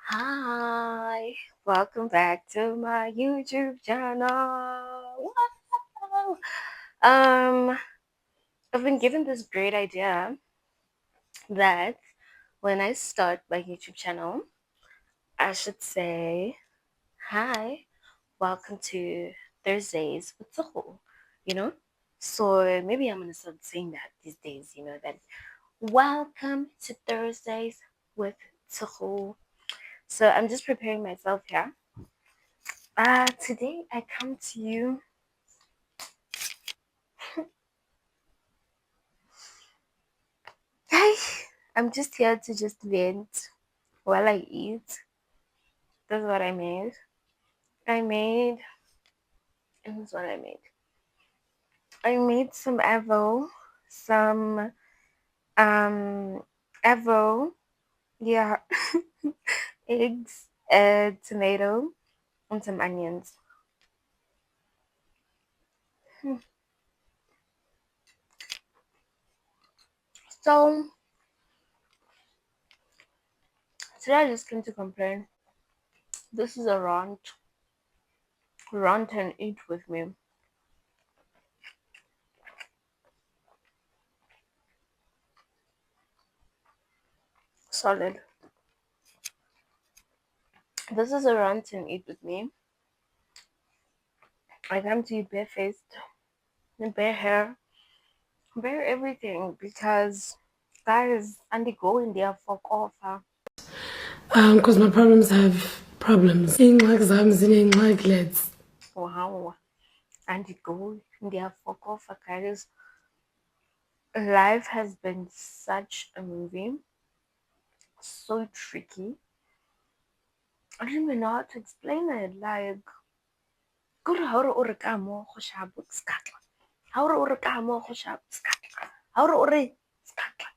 Hi, welcome back to my YouTube channel. Wow. I've been given this great idea that when I start my YouTube channel, I should say, "Hi, welcome to Thursdays with Soho." You know, so maybe I'm gonna start saying that these days. That welcome to Thursdays with Soho. So I'm just preparing myself here. Today I come to you. Hi, I'm just here to just vent while I eat. That's what I made. I made, and that's what I made. I made some some um avo, yeah, eggs, a tomato, and some onions. Hmm. So today I just came to complain. This is a rant and eat with me. Solid. This is a rant and eat with me. I come to you barefaced, bare hair, bare everything because guys undergoing their fuck off. Because my problems have problems. Like I'm like let's. Wow, undergoing their fuck off, guys. Life has been such a movie, so tricky. I don't even know how to explain it. Like, good how to order camo, hoshabu, skakla. How to order camo, hoshabu, skakla. How to order skakla.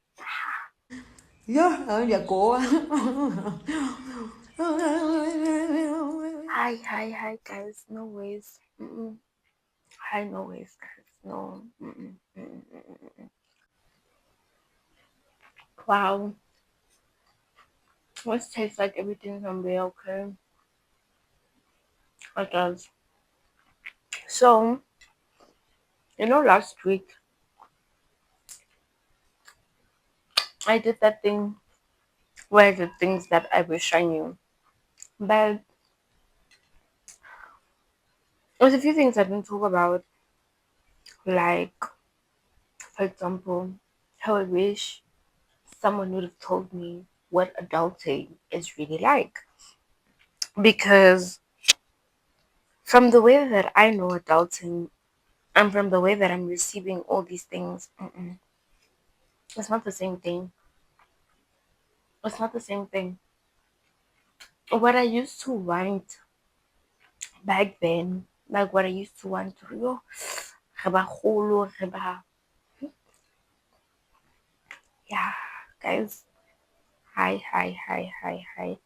Yeah, ya go. Hi, guys. No ways. Mm-mm. Hi, no ways, guys. No. Mm-mm. Mm-mm. Wow. Let's taste like everything's gonna be okay. It does. So, last week I did that thing where I did things that I wish I knew. But there's a few things I didn't talk about, like, for example, how I wish someone would have told me what adulting is really like. Because from the way that I know adulting and from the way that I'm receiving all these things, it's not the same thing. It's not the same thing. What I used to want back then, like what I used to want to do, re ba kgolo, yeah, guys, hi.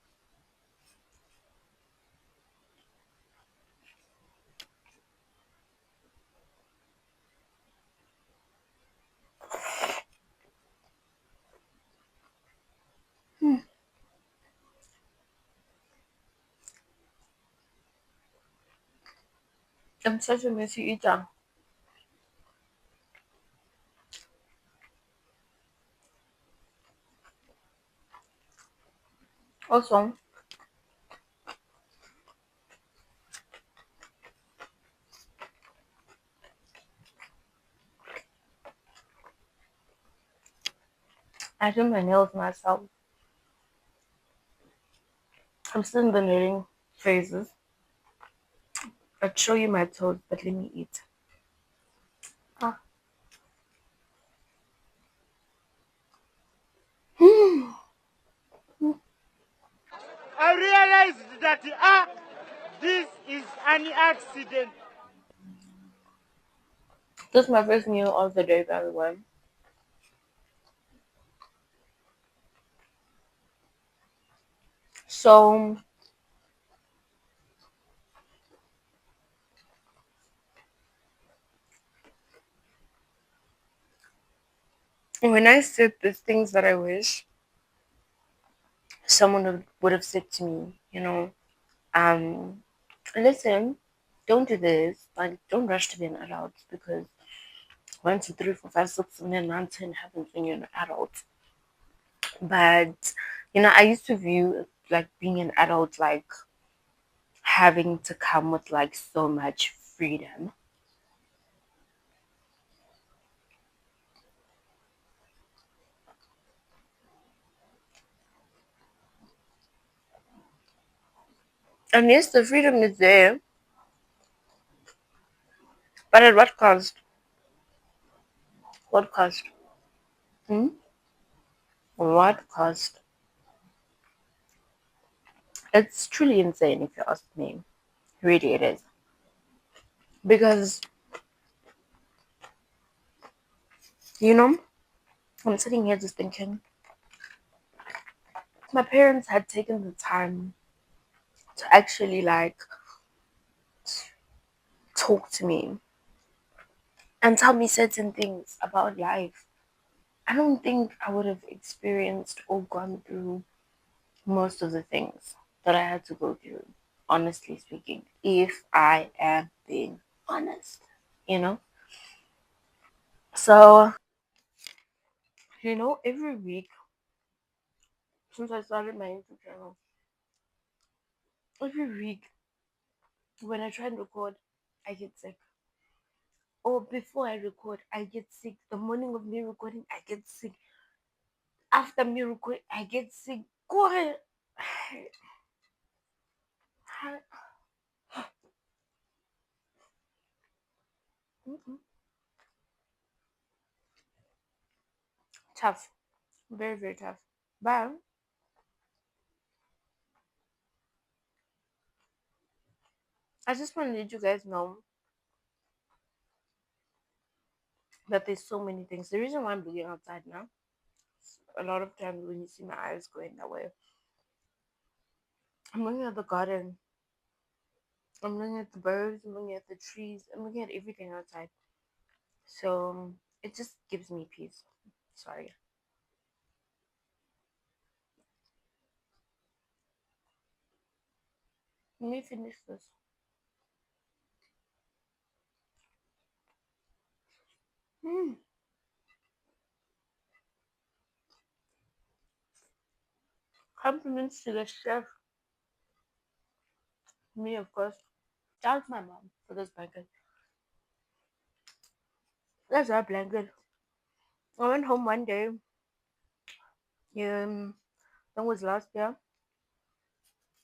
I'm such a messy eater. Also, I do my nails myself. I'm still in the kneading phases. I'll show you my toes, but let me eat. Ah. I realized that this is an accident. This is my first meal of the day, by the way. So, when I said these things that I wish, someone would have said to me, um, listen, don't do this. Like, don't rush to be an adult because 1, 2, 3, 4, 5, 6, and then 9, 10 happens when you're an adult. But I used to view like being an adult like having to come with like so much freedom. And yes, the freedom is there, but at what cost? What cost? Hmm? What cost? It's truly insane if you ask me. Really, it is. Because, you know, I'm sitting here just thinking, my parents had taken the time to actually like talk to me and tell me certain things about life. I don't think I would have experienced or gone through most of the things that I had to go through, honestly speaking, if I am being honest, you know? So, every week since I started my YouTube channel, every week when I try and record, I get sick. Or before I record, I get sick. The morning of me recording, I get sick. After me recording, I get sick. Go ahead. Tough. Very, very tough. But I just want to let you guys know that there's so many things. The reason why I'm looking outside now, a lot of times when you see my eyes going that way, I'm looking at the garden. I'm looking at the birds. I'm looking at the trees. I'm looking at everything outside. So it just gives me peace. Sorry. Let me finish this. Mm. Compliments to the chef. Me, of course. Shout out my mom for this blanket. That's our blanket. I went home one day. That was last year,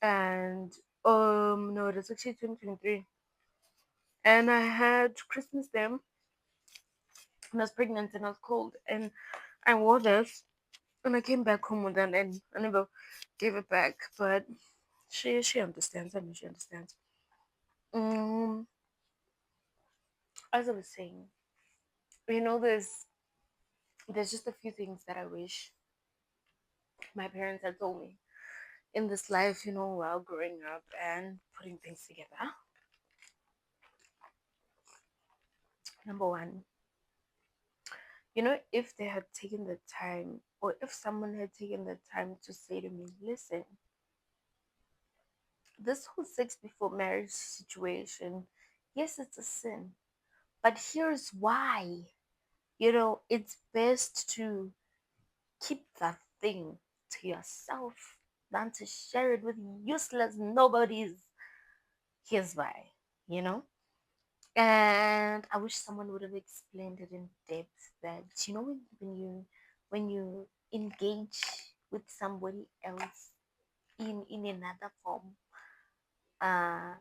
and no, it was actually 2023. And I had Christmas there, and I was pregnant and I was cold, and I wore this, and I came back home with that, and I never gave it back. But she understands. I know she understands. Um, as I was saying, there's just a few things that I wish my parents had told me in this life, while growing up and putting things together. Number one, if they had taken the time, or if someone had taken the time to say to me, listen, this whole sex before marriage situation, yes, it's a sin, but here's why. It's best to keep that thing to yourself than to share it with useless nobodies. Here's why, you know? And I wish someone would have explained it in depth that, when you engage with somebody else in another form,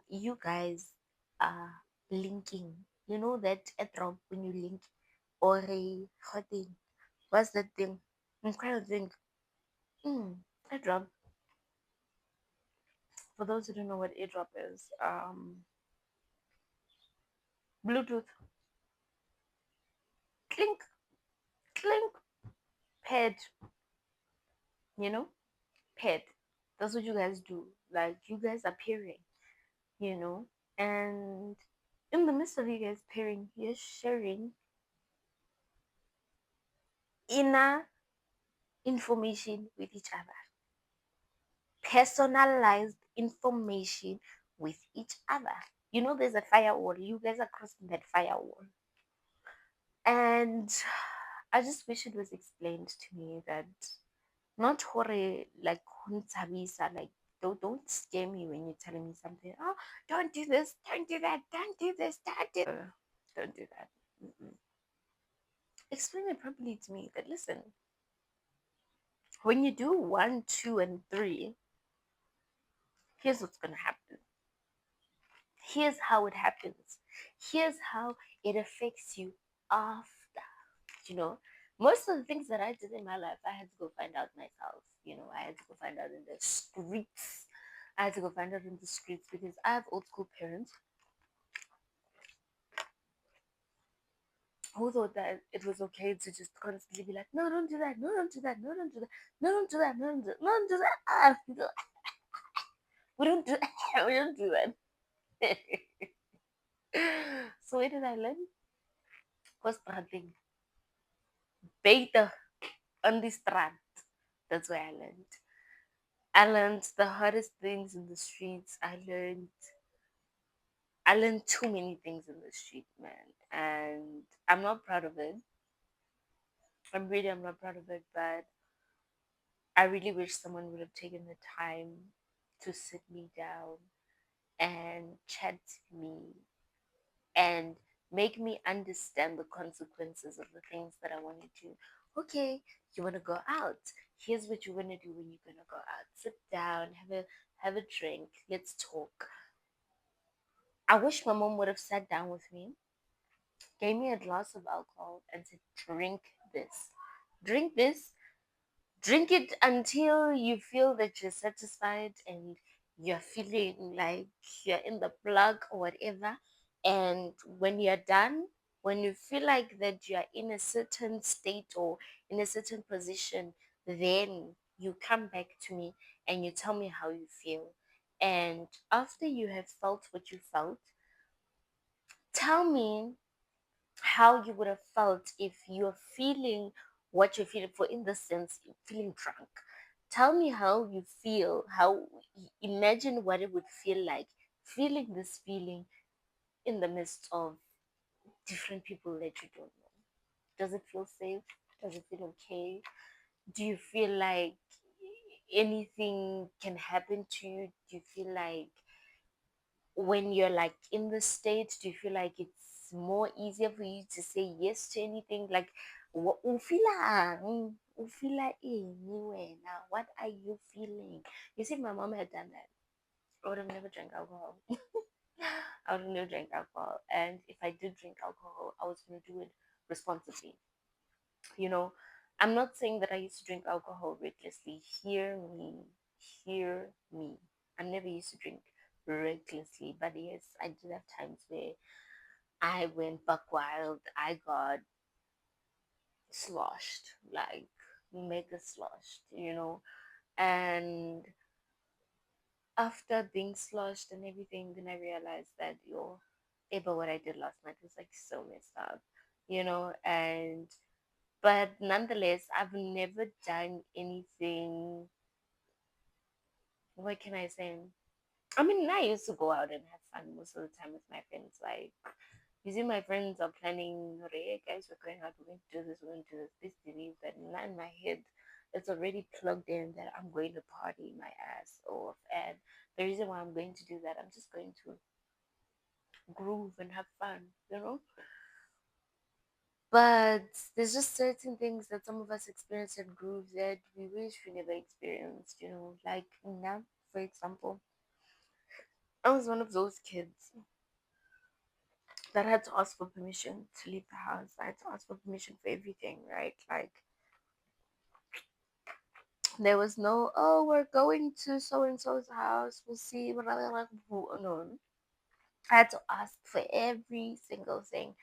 you guys are linking. You know that a drop when you link, or a hot thing. What's that thing? I'm trying to think. A drop. For those who don't know what a drop is, Bluetooth. Clink, clink, pad. You know, pad. That's what you guys do. Like, you guys are pairing. You know, and in the midst of you guys pairing, you're sharing inner information with each other. personalized information with each other. You know, there's a firewall. You guys are crossing that firewall. And I just wish it was explained to me that not hore like huntsabisa, like don't scare me when you're telling me something. Oh, don't do this, don't do that, don't do this, don't do that. Mm-mm. Explain it properly to me that listen, when you do one, two, and three, here's what's gonna happen. Here's how it happens. Here's how it affects you after. You know, most of the things that I did in my life, I had to go find out myself. You know, I had to go find out in the streets. I had to go find out in the streets because I have old school parents who thought that it was okay to just constantly be like, no, don't do that, no, don't do that, no, don't do that, no, don't do that, no, don't do that, no, don't do that. We don't do that. We don't do that. So where did I learn? Was struggling. Beter on the strand. That's where I learned. I learned the hardest things in the streets. I learned too many things in the street, man. And I'm not proud of it. I'm not proud of it, but I really wish someone would have taken the time to sit me down and chat to me and make me understand the consequences of the things that I want to do. Okay, you want to go out. Here's what you want to do when you're gonna go out. Sit down, have a drink. Let's talk. I wish my mom would have sat down with me, gave me a glass of alcohol, and said, "Drink this. Drink this. Drink it until you feel that you're satisfied and you're feeling like you're in the plug or whatever. And when you're done, when you feel like that you're in a certain state or in a certain position, then you come back to me and you tell me how you feel. And after you have felt what you felt, tell me how you would have felt if you're feeling what you're feeling. For in the sense, you're feeling drunk. Tell me how you feel, imagine what it would feel like feeling this feeling in the midst of different people that you don't know. Does it feel safe? Does it feel okay? Do you feel like anything can happen to you? Do you feel like when you're like in the state, do you feel like it's more easier for you to say yes to anything? Like, ufila anyway now. What are you feeling? You see, if my mom had done that, I would have never drank alcohol. I would have never drank alcohol. And if I did drink alcohol, I was going to do it responsibly. You know, I'm not saying that I used to drink alcohol recklessly. Hear me. Hear me. I never used to drink recklessly, but yes, I did have times where I went buck wild. I got sloshed, like mega sloshed, And after being sloshed and everything, then I realized that but what I did last night was like so messed up, and but nonetheless, I've never done anything. What can I say? I mean, I used to go out and have fun most of the time with my friends. Like, you see, my friends are planning, hey, guys, we're going out, we're going to do this, we're going to do this. Please believe that not in my head, it's already plugged in that I'm going to party my ass off. And the reason why I'm going to do that, I'm just going to groove and have fun. But there's just certain things that some of us experience at grooves that we wish we never experienced. Like now, for example, I was one of those kids that had to ask for permission to leave the house. I had to ask for permission for everything, right? Like there was no, oh, we're going to so and so's house. We'll see. Blah, blah, blah, blah. No, I had to ask for every single thing,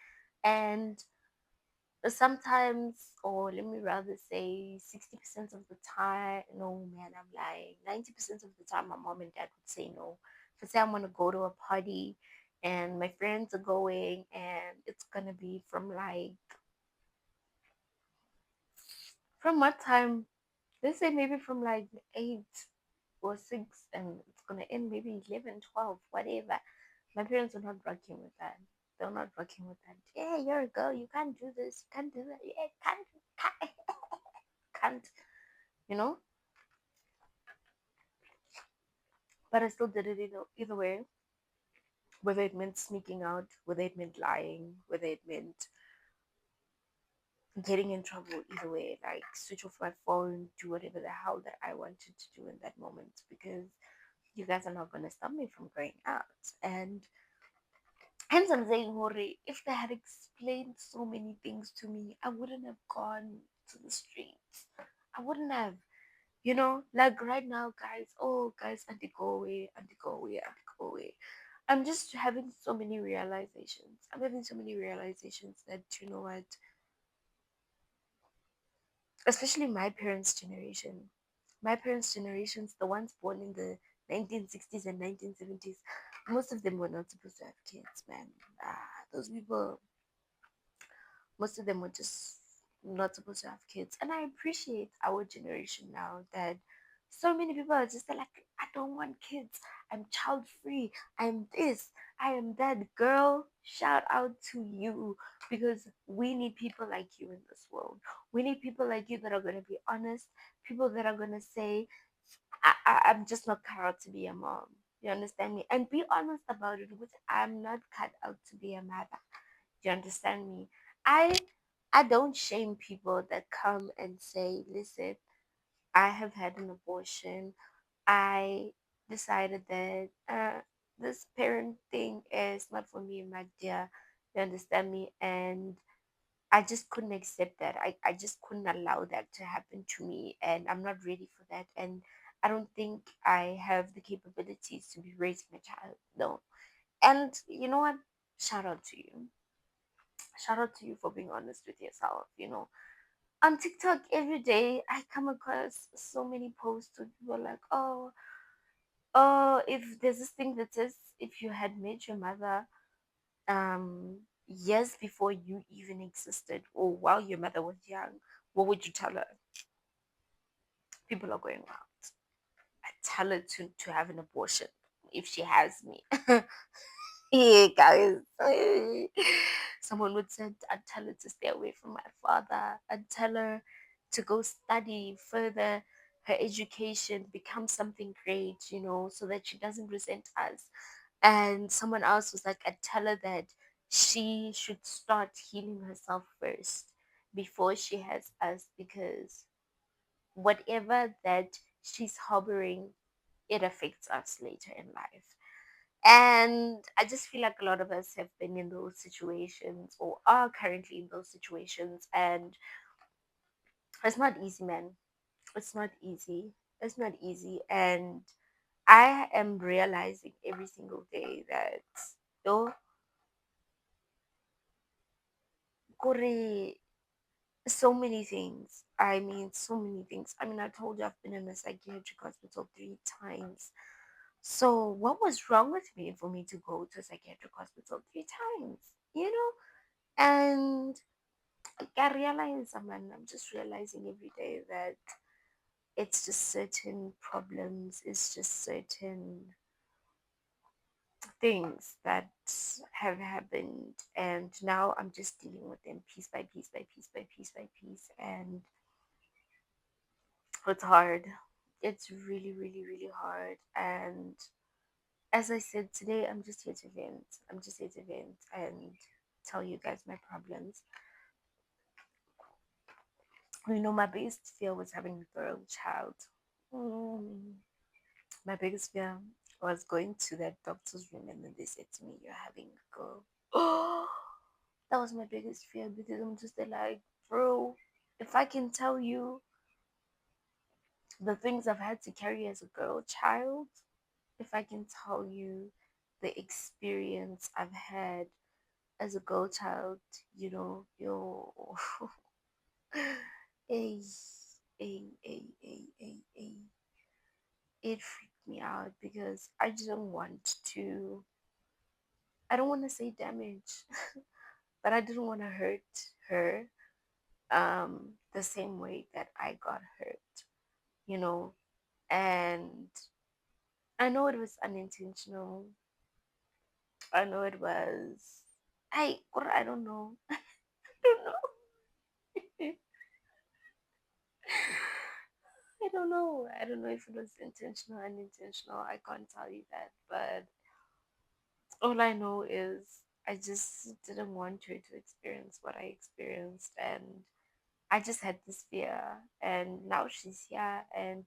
and sometimes, or let me rather say 60% of the time, no man, I'm lying. 90% of the time my mom and dad would say no. For say I'm gonna go to a party and my friends are going and it's gonna be from what time? Let's say maybe from like 8. or 6 and it's gonna end maybe 11, 12, whatever. My parents are not rocking with that. They're not rocking with that. Yeah, you're a girl, you can't do this, you can't do that. Yeah, can't, can't, you know? But I still did it either way, whether it meant sneaking out, whether it meant lying, whether it meant getting in trouble, either way, like switch off my phone, do whatever the hell that I wanted to do in that moment because you guys are not gonna stop me from going out. And hence I'm saying, Hori, if they had explained so many things to me, I wouldn't have gone to the streets. I wouldn't have. Like right now, guys, oh, guys, and they go away, and they go away, and they go away. I'm just having so many realizations. I'm having so many realizations that, you know what, especially my parents' generations, the ones born in the 1960s and 1970s, most of them were not supposed to have kids, man. Those people, most of them were just not supposed to have kids. And I appreciate our generation now that so many people are just like, I don't want kids. I'm child free. I'm this. I am that. Girl, shout out to you because we need people like you in this world. We need people like you that are going to be honest, people that are going to say, I'm just not cut out to be a mom. You understand me? And be honest about it, which I'm not cut out to be a mother. You understand me? I I don't shame people that come and say, listen, I have had an abortion. I decided that this parent thing is not for me, my dear. You understand me? And I just couldn't accept that. I just couldn't allow that to happen to me. And I'm not ready for that. And I don't think I have the capabilities to be raising a child. No. And you know what? Shout out to you. Shout out to you for being honest with yourself. On TikTok every day I come across so many posts where people are like, oh, if there's this thing that says if you had met your mother years before you even existed or while your mother was young, what would you tell her? People are going around. I tell her to have an abortion if she has me. Yeah, guys. Someone would say, I'd tell her to stay away from my father. I'd tell her to go study further her education, become something great, so that she doesn't resent us. And someone else was like, I'd tell her that she should start healing herself first before she has us because whatever that she's harboring, it affects us later in life. And I just feel like a lot of us have been in those situations or are currently in those situations. And it's not easy, man. It's not easy. It's not easy. And I am realizing every single day that though kore so many things. I mean, so many things. I mean, I told you I've been in a psychiatric hospital 3 times. So what was wrong with me for me to go to a psychiatric hospital 3 times? You know? And I realize, I'm just realizing every day that it's just certain problems, it's just certain things that have happened, and now I'm just dealing with them piece by piece by piece by piece by piece, and it's hard. It's really, really, really hard. And as I said today, I'm just here to vent. I'm just here to vent and tell you guys my problems. My biggest fear was having a girl child. Mm. My biggest fear was going to that doctor's room and then they said to me, "You're having a girl." Oh, that was my biggest fear because I'm just there like, bro, if I can tell you the things I've had to carry as a girl child, if I can tell you the experience I've had as a girl child, yo, a, a, it freaked me out because I don't want to say damage, but I didn't want to hurt her the same way that I got hurt, you know, and I know it was unintentional. I know it was. I don't know. I don't know. I don't know. I don't know if it was intentional or unintentional. I can't tell you that. But all I know is I just didn't want her to experience what I experienced. And I just had this fear. And now she's here. And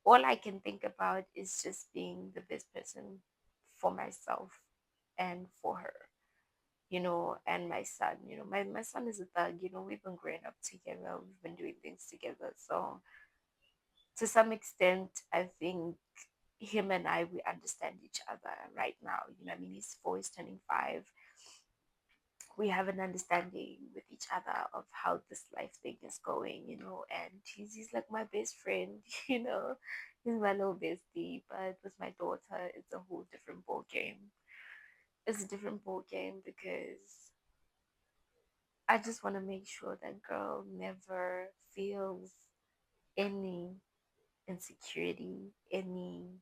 all I can think about is just being the best person for myself and for her, and my son. My son is a thug. We've been growing up together, we've been doing things together. So to some extent, I think him and I, we understand each other right now. I mean, he's 4, he's turning 5. We have an understanding with each other of how this life thing is going, and he's like my best friend. He's my little bestie. But with my daughter, it's a whole different ball game. It's a different ball game because I just want to make sure that girl never feels any insecurity, any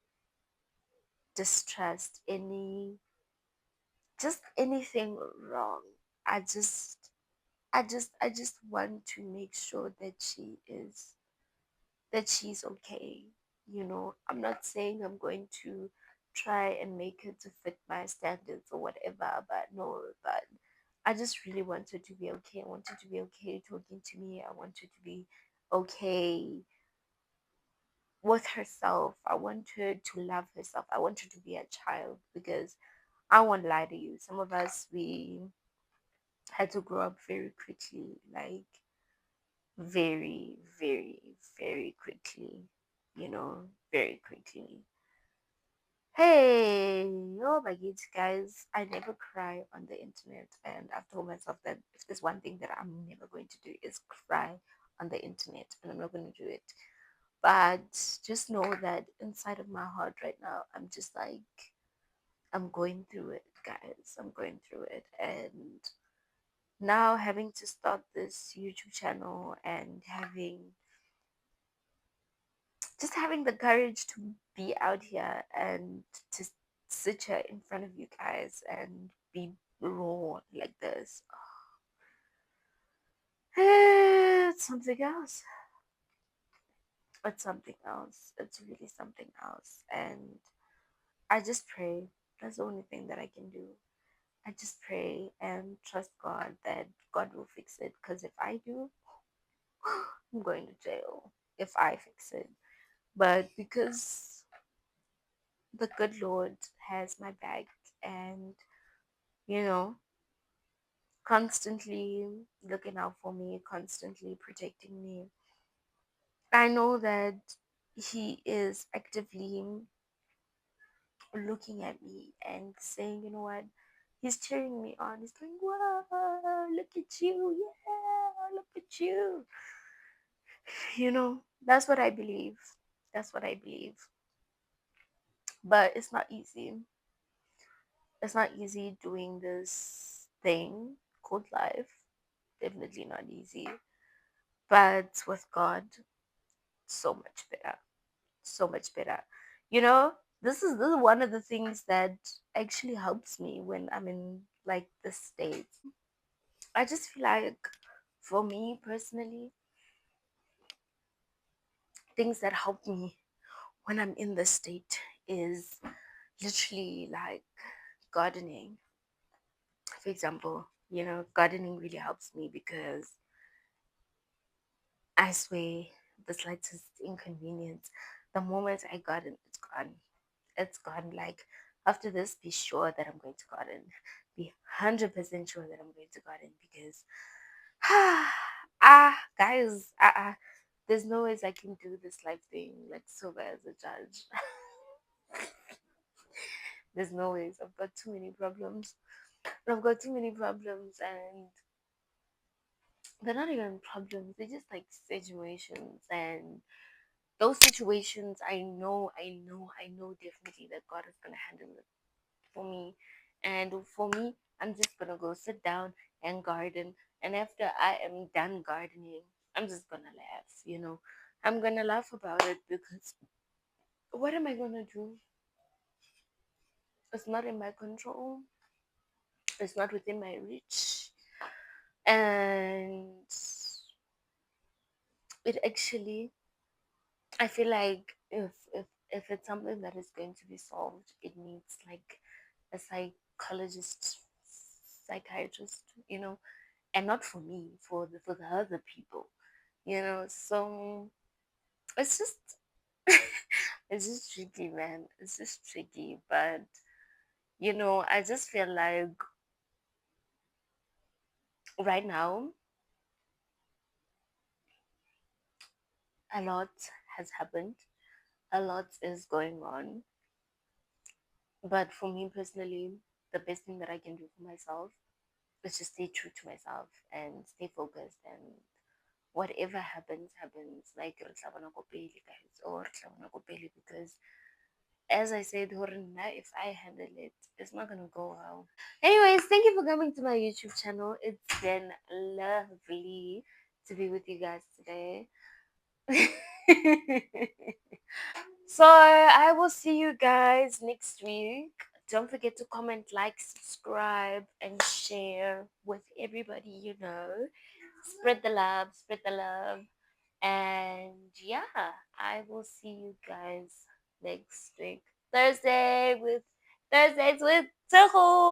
distrust, just anything wrong. I just I just want to make sure that she's okay. I'm not saying I'm going to try and make her to fit my standards or whatever, but no, but I just really want her to be okay. I want her to be okay talking to me. I want her to be okay with herself. I want her to love herself. I want her to be a child because I won't lie to you. Some of us, we had to grow up very quickly, like very, very, very quickly, very quickly. Hey, oh my god, guys, I never cry on the internet. And I've told myself that if there's one thing that I'm never going to do is cry on the internet, and I'm not going to do it. But just know that inside of my heart right now, I'm just like, I'm going through it, guys. I'm going through it. And now having to start this YouTube channel and having the courage to be out here and to sit here in front of you guys and be raw like this. It's something else. It's something else. It's really something else. And I just pray. That's the only thing that I can do. I just pray and trust God that God will fix it. Because if I do, I'm going to jail if I fix it. But because the good Lord has my back and, you know, constantly looking out for me, constantly protecting me, I know that He is actively looking at me and saying, you know what? He's cheering me on. He's going, "Whoa, look at you. Yeah, look at you." That's what I believe. That's what I believe. But it's not easy. It's not easy doing this thing called life. Definitely not easy. But with God, so much better. So much better. This is one of the things that actually helps me when I'm in like the States. I just feel like for me personally, things that help me when I'm in the state is literally like gardening. For example, gardening really helps me because I swear the slightest inconvenience, the moment I garden, it's gone. It's gone. Like after this, be sure that I'm going to garden. Be 100% sure that I'm going to garden because guys, there's no ways I can do this life thing like sober as a judge. There's no ways. I've got too many problems. I've got too many problems, and they're not even problems. They're just like situations, and those situations, I know definitely that God is gonna handle it for me. And for me, I'm just gonna go sit down and garden. And after I am done gardening, I'm just gonna laugh. I'm gonna laugh about it because what am I gonna do? It's not in my control. It's not within my reach. And it actually, I feel like if it's something that is going to be solved, it needs like a psychologist, psychiatrist, and not for me, for the other people. So it's just it's just tricky, man. It's just tricky, but I just feel like right now a lot has happened, a lot is going on, but for me personally, the best thing that I can do for myself is just stay true to myself and stay focused, and whatever happens happens, like re tla bona ko pele, guys, or re tla bona ko pele, because as I said, now if I handle it, it's not gonna go well. Anyways, thank you for coming to my YouTube channel. It's been lovely to be with you guys today. So I will see you guys next week. Don't forget to comment, like, subscribe, and share with everybody you know. Spread the love, spread the love. And yeah, I will see you guys next week. Thursdays with Taho.